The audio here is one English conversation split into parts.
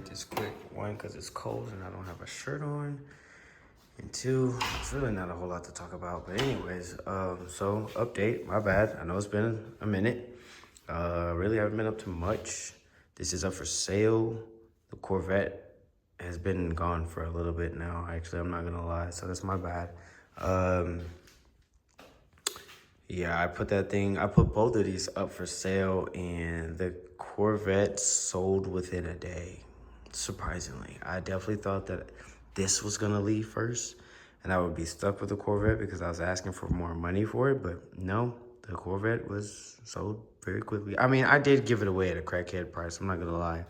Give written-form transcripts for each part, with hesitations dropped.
make this quick. One, because it's cold and I don't have a shirt on. And two, it's really not a whole lot to talk about. But anyways, so update, my bad. I know it's been a minute. Really haven't been up to much. This is up for sale. The Corvette has been gone for a little bit now. Actually, I'm not gonna lie, so that's my bad. Yeah, I put both of these up for sale, and the Corvette sold within a day. Surprisingly, I definitely thought that this was gonna leave first, and I would be stuck with the Corvette because I was asking for more money for it. But no, the Corvette was sold very quickly. I mean, I did give it away at a crackhead price. I'm not gonna lie.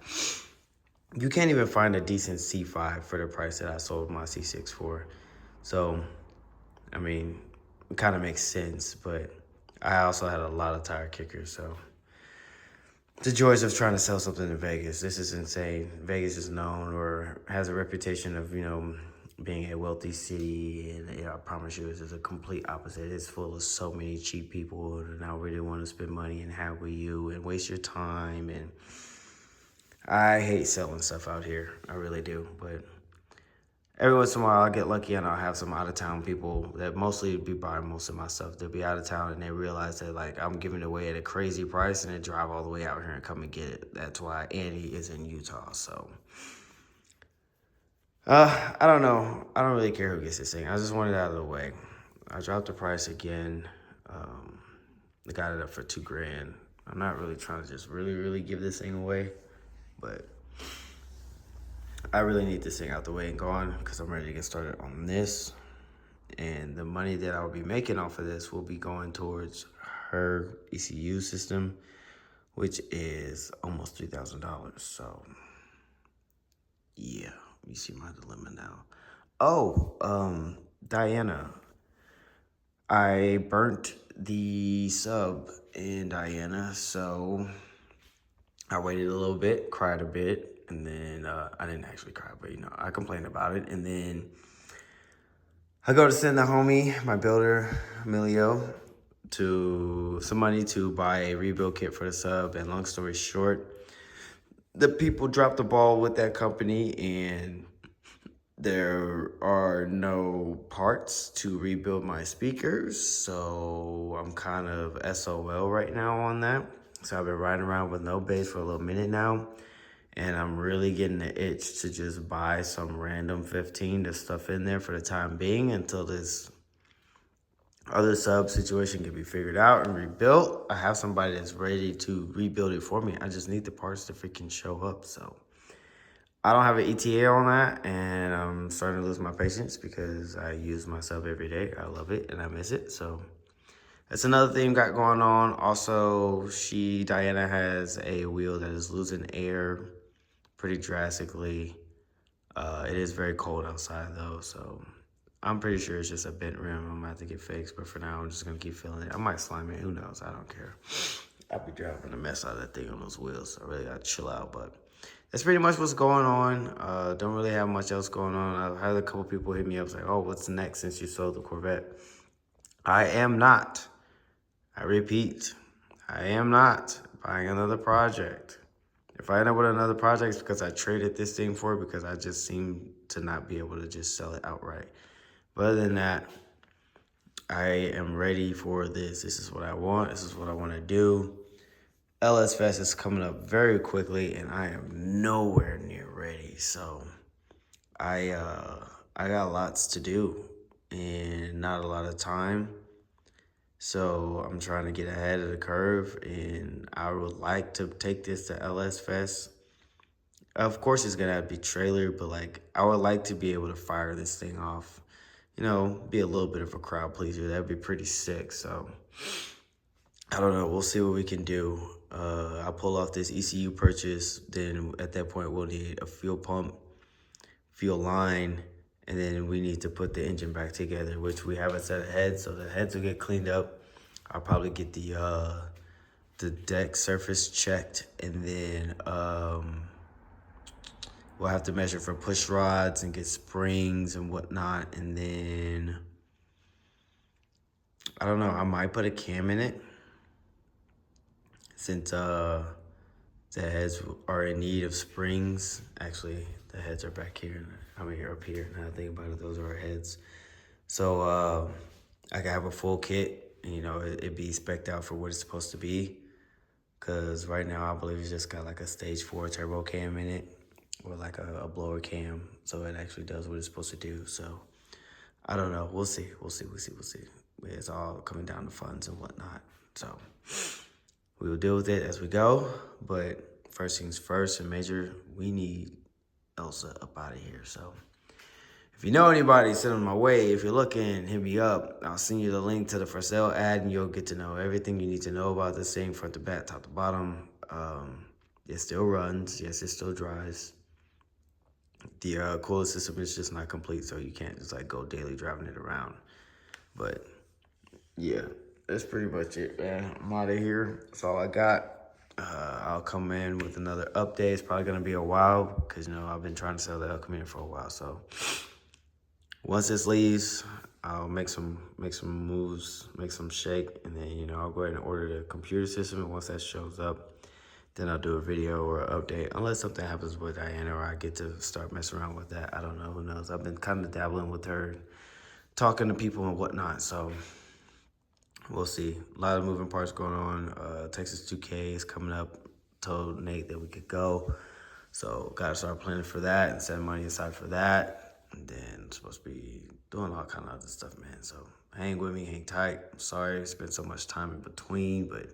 You can't even find a decent C5 for the price that I sold my C6 for. So, I mean, it kind of makes sense, but I also had a lot of tire kickers, so the joys of trying to sell something in Vegas. This is insane. Vegas is known or has a reputation of, being a wealthy city, and I promise you, it's a complete opposite. It's full of so many cheap people that now really want to spend money and have with you and waste your time. And I hate selling stuff out here. I really do, but every once in a while, I'll get lucky and I'll have some out-of-town people that mostly be buying most of my stuff. They'll be out of town and they realize that, like, I'm giving it away at a crazy price, and they drive all the way out here and come and get it. That's why Andy is in Utah, so. I don't know. I don't really care who gets this thing. I just want it out of the way. I dropped the price again. I got it up for $2,000. I'm not really trying to just really give this thing away, but I really need this thing out the way and gone because I'm ready to get started on this. And the money that I will be making off of this will be going towards her ECU system, which is almost $3,000. So, yeah, you see my dilemma now. Oh, Diana, I burnt the sub in Diana, so I waited a little bit, cried a bit, and then I didn't actually cry, but I complained about it, and then I go to send the homie, my builder, Emilio, to some money to buy a rebuild kit for the sub. And long story short, the people dropped the ball with that company, and there are no parts to rebuild my speakers. So I'm kind of SOL right now on that. So I've been riding around with no bass for a little minute now. And I'm really getting the itch to just buy some random 15 to stuff in there for the time being until this other sub situation can be figured out and rebuilt. I have somebody that's ready to rebuild it for me. I just need the parts to freaking show up. So I don't have an ETA on that, and I'm starting to lose my patience because I use my sub every day. I love it and I miss it. So that's another thing got going on. Also, Diana has a wheel that is losing air pretty drastically. It is very cold outside though, so I'm pretty sure it's just a bent rim. I'm gonna have to get fixed, but for now, I'm just gonna keep feeling it. I might slime it, who knows? I don't care. I'll be driving a mess out of that thing on those wheels, so I really gotta chill out, but that's pretty much what's going on. Don't really have much else going on. I've had a couple people hit me up saying, oh, what's next since you sold the Corvette? I am not, I repeat, I am not buying another project. If I end up with another project, it's because I traded this thing for it because I just seem to not be able to just sell it outright. But other than that, I am ready for this. This is what I want. This is what I want to do. LS Fest is coming up very quickly, and I am nowhere near ready. So I got lots to do and not a lot of time. So I'm trying to get ahead of the curve, and I would like to take this to LS Fest. Of course, it's gonna have to be trailer, but like I would like to be able to fire this thing off. Be a little bit of a crowd pleaser. That'd be pretty sick. So I don't know. We'll see what we can do. I'll pull off this ECU purchase. Then at that point, we'll need a fuel pump, fuel line, and then we need to put the engine back together, which we have a set of heads, so the heads will get cleaned up. I'll probably get the deck surface checked, and then we'll have to measure for push rods and get springs and whatnot, and then I don't know, I might put a cam in it since The heads are in need of springs. Actually, the heads are back here. I mean, up here. Now I think about it, those are our heads. So I can have a full kit, and it'd be spec'd out for what it's supposed to be. Cause right now I believe it's just got like a stage 4 turbo cam in it, or like a blower cam, so it actually does what it's supposed to do. So I don't know. We'll see. It's all coming down to funds and whatnot. So we will deal with it as we go. But first things first, and major, we need Elsa up out of here. So if you know anybody, send them my way. If you're looking, hit me up. I'll send you the link to the for sale ad, and you'll get to know everything you need to know about this thing, front to back, top to bottom. It still runs. Yes, it still drives. The cooler system is just not complete, so you can't just like go daily driving it around. But yeah, that's pretty much it, man. I'm out of here. That's all I got. I'll come in with another update. It's probably gonna be a while because I've been trying to sell the El Camino for a while. So once this leaves, I'll make some moves, make some shake, and then I'll go ahead and order the computer system. And once that shows up, then I'll do a video or an update, unless something happens with Diana or I get to start messing around with that. I don't know, who knows? I've been kind of dabbling with her, talking to people and whatnot, so we'll see. A lot of moving parts going on. Texas 2K is coming up. Told Nate that we could go, so got to start planning for that and setting money aside for that. And then supposed to be doing all kind of other stuff, man. So hang with me, hang tight. I'm sorry I spent so much time in between, but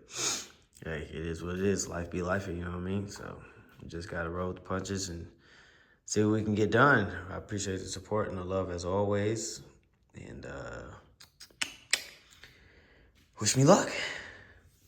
hey, it is what it is. Life be life, you know what I mean? So you just got to roll with the punches and see what we can get done. I appreciate the support and the love as always. And wish me luck.